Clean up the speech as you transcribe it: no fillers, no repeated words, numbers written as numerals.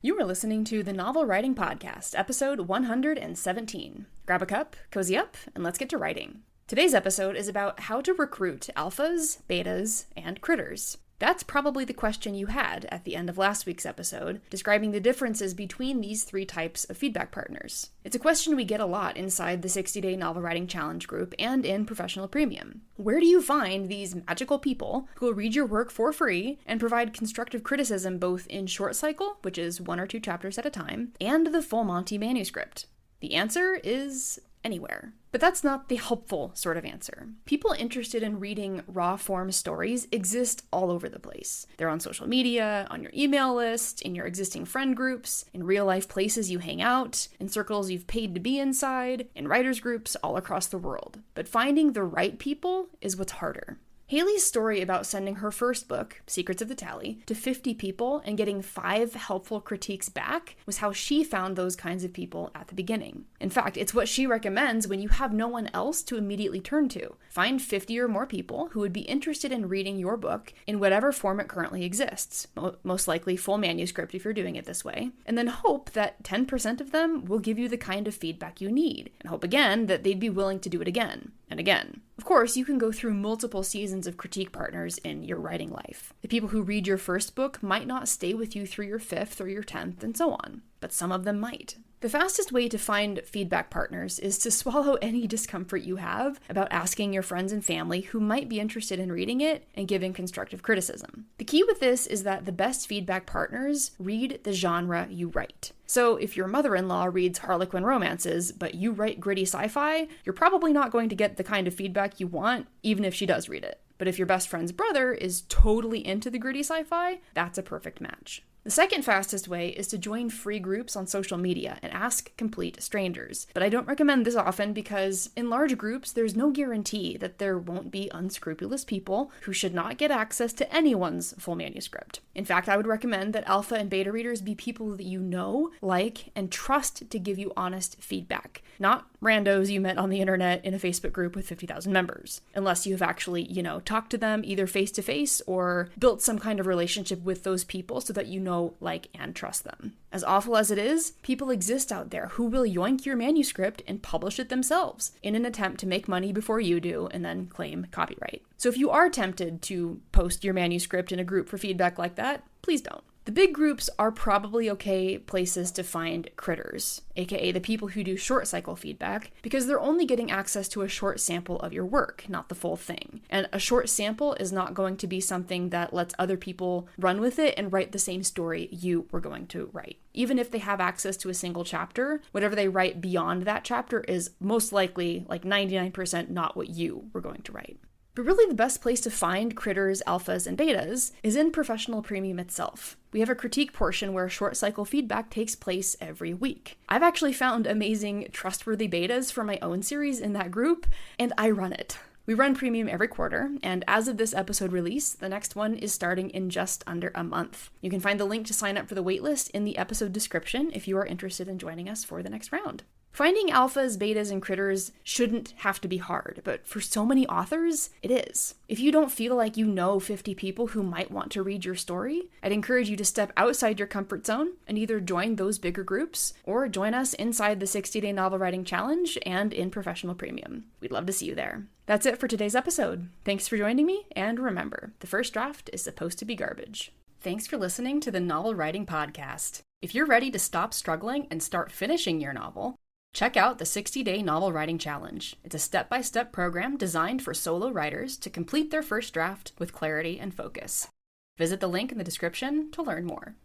You are listening to the Novel Writing Podcast, episode 117. Grab a cup, cozy up, and let's get to writing. Today's episode is about how to recruit alphas, betas, and critters. That's probably the question you had at the end of last week's episode, describing the differences between these three types of feedback partners. It's a question we get a lot inside the 60-Day Novel Writing Challenge group and in Professional Premium. Where do you find these magical people who will read your work for free and provide constructive criticism both in short cycle, which is 1 or 2 chapters at a time, and the full Monty manuscript? The answer is anywhere. But that's not the helpful sort of answer. People interested in reading raw form stories exist all over the place. They're on social media, on your email list, in your existing friend groups, in real life places you hang out, in circles you've paid to be inside, in writers groups all across the world. But finding the right people is what's harder. Haley's story about sending her first book, Secrets of the Tally, to 50 people and getting 5 helpful critiques back was how she found those kinds of people at the beginning. In fact, it's what she recommends when you have no one else to immediately turn to. Find 50 or more people who would be interested in reading your book in whatever form it currently exists, most likely full manuscript if you're doing it this way, and then hope that 10% of them will give you the kind of feedback you need, and hope again that they'd be willing to do it again and again. Of course, you can go through multiple seasons of critique partners in your writing life. The people who read your first book might not stay with you through your 5th or your 10th and so on, but some of them might. The fastest way to find feedback partners is to swallow any discomfort you have about asking your friends and family who might be interested in reading it and giving constructive criticism. The key with this is that the best feedback partners read the genre you write. So if your mother-in-law reads Harlequin romances, but you write gritty sci-fi, you're probably not going to get the kind of feedback you want, even if she does read it. But if your best friend's brother is totally into the gritty sci-fi, that's a perfect match. The second fastest way is to join free groups on social media and ask complete strangers. But I don't recommend this often because in large groups, there's no guarantee that there won't be unscrupulous people who should not get access to anyone's full manuscript. In fact, I would recommend that alpha and beta readers be people that you know, like, and trust to give you honest feedback, not randos you met on the internet in a Facebook group with 50,000 members, unless you have actually, talked to them either face-to-face or built some kind of relationship with those people so that you know, like, and trust them. As awful as it is, people exist out there who will yoink your manuscript and publish it themselves in an attempt to make money before you do and then claim copyright. So if you are tempted to post your manuscript in a group for feedback like that, please don't. The big groups are probably okay places to find critters, aka the people who do short cycle feedback, because they're only getting access to a short sample of your work, not the full thing. And a short sample is not going to be something that lets other people run with it and write the same story you were going to write. Even if they have access to a single chapter, whatever they write beyond that chapter is most likely, like 99%, not what you were going to write. But really the best place to find critters, alphas, and betas is in Professional Premium itself. We have a critique portion where short cycle feedback takes place every week. I've actually found amazing, trustworthy betas for my own series in that group, and I run it. We run Premium every quarter, and as of this episode release, the next one is starting in just under a month. You can find the link to sign up for the waitlist in the episode description if you are interested in joining us for the next round. Finding alphas, betas, and critters shouldn't have to be hard, but for so many authors, it is. If you don't feel like you know 50 people who might want to read your story, I'd encourage you to step outside your comfort zone and either join those bigger groups or join us inside the 60-Day Novel Writing Challenge and in Professional Premium. We'd love to see you there. That's it for today's episode. Thanks for joining me, and remember, the first draft is supposed to be garbage. Thanks for listening to the Novel Writing Podcast. If you're ready to stop struggling and start finishing your novel, check out the 60-Day Novel Writing Challenge. It's a step-by-step program designed for solo writers to complete their first draft with clarity and focus. Visit the link in the description to learn more.